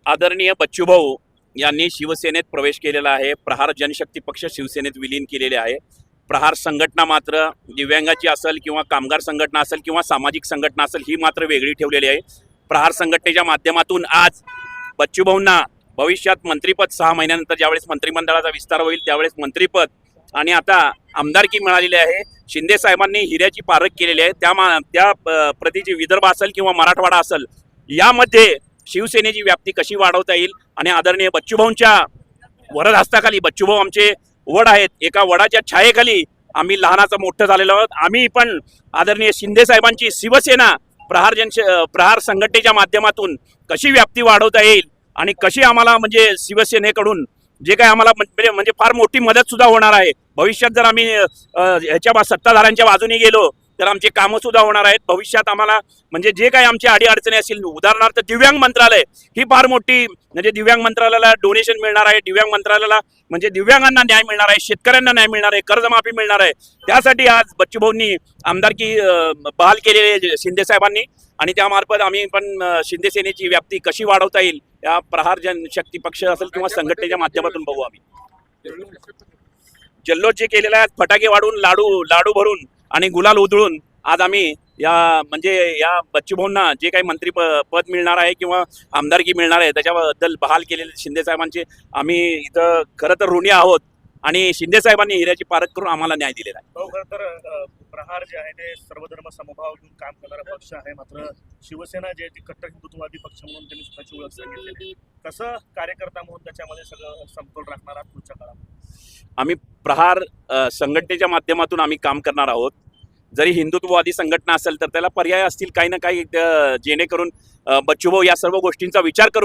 आदरणीय बच्चूभाऊ यांनी शिवसेनेत प्रवेश केलेला आहे। प्रहार जनशक्ती पक्ष शिवसेनेत विलीन केलेले आहे। प्रहार संघटना मात्र दिव्यांगाची असेल किंवा कामगार संघटना असेल किंवा सामाजिक संघटना असेल ही मात्र वेगळी ठेवलेली आहे। प्रहार संघटनेच्या माध्यमातून आज बच्चूभाऊंना भविष्यात मंत्रिपद 6 महिन्यानंतर ज्यावेळेस मंत्रिमंडळाचा विस्तार होईल त्यावेळेस मंत्रिपद आणि आता आमदारकी मिळालेली आहे। शिंदे साहेबांनी हिऱ्याची पारख केलेली आहे। त्या प्रतीची विदर्भ असेल किंवा मराठवाडा असेल यामध्ये शिवसेनेची व्याप्ती कशी वाढवता येईल आणि आदरणीय बच्चूभाऊंच्या वरदहस्ताखाली बच्चूभाऊ आमचे वड आहेत, एका वडाच्या छायेखाली आम्ही लहानाचं मोठं झालेलो आहोत। आम्ही पण आदरणीय शिंदे साहेबांची शिवसेना प्रहार संघटनेच्या माध्यमातून कशी व्याप्ती वाढवता येईल आणि कशी आम्हाला म्हणजे शिवसेनेकडून जे काय आम्हाला म्हणजे फार मोठी मदत सुद्धा होणार आहे। भविष्यात जर आम्ही ह्याच्या सत्ताधाऱ्यांच्या बाजूने गेलो तर आमचे कामं सुद्धा होणार आहेत। भविष्यात आम्हाला म्हणजे जे काही आमच्या अडीअडचणी असतील, उदाहरणार्थ दिव्यांग मंत्रालय ही फार मोठी म्हणजे दिव्यांग मंत्रालयाला डोनेशन मिळणार आहे, दिव्यांग मंत्रालयाला म्हणजे दिव्यांगांना न्याय मिळणार आहे, शेतकऱ्यांना न्याय मिळणार आहे, कर्जमाफी मिळणार आहे। त्यासाठी आज बच्चूभाऊंनी आमदारकी बहाल केलेली आहे शिंदे साहेबांनी आणि त्यामार्फत आम्ही पण शिंदे सेनेची व्याप्ती कशी वाढवता येईल या प्रहार जनशक्ती पक्ष असेल किंवा संघटनेच्या माध्यमातून बघू। आम्ही जल्लोष जे केलेला आहे, फटाके वाढून लाडू भरून आणि गुलाल उधळून आज आम्ही या बच्चूभाऊंना जे काही मंत्री पद मिळणार आहे किंवा आमदारकी मिळणार आहे त्याच्याबद्दल बहाल केलेले शिंदे साहेबांचे आम्ही इथं खरं तर ऋणी आहोत आणि शिंदे साहेबांनी हिऱ्याची पारख करून आम्हाला न्याय दिलेला आहे। खरं तर प्रहार जे आहे ते सर्वधर्म समभाव घेऊन काम करणारा पक्ष आहे, मात्र शिवसेना जे आहे ती कट्टर हिंदुत्ववादी पक्ष म्हणून त्यांनी स्वतःची ओळख सांगितलेली। कसं कार्यकर्ता म्हणून त्याच्यामध्ये सगळं समतोल राखणार आहात पुढच्या काळात? आम्ही प्रहार संघटनेच्या माध्यमातून आम्ही काम करणार आहोत। जरी हिंदुत्ववादी संघटना असेल तर त्याला पर्याय असतील काही ना काही जेणेकरून बच्चूभाऊ या सर्व गोष्टींचा विचार करून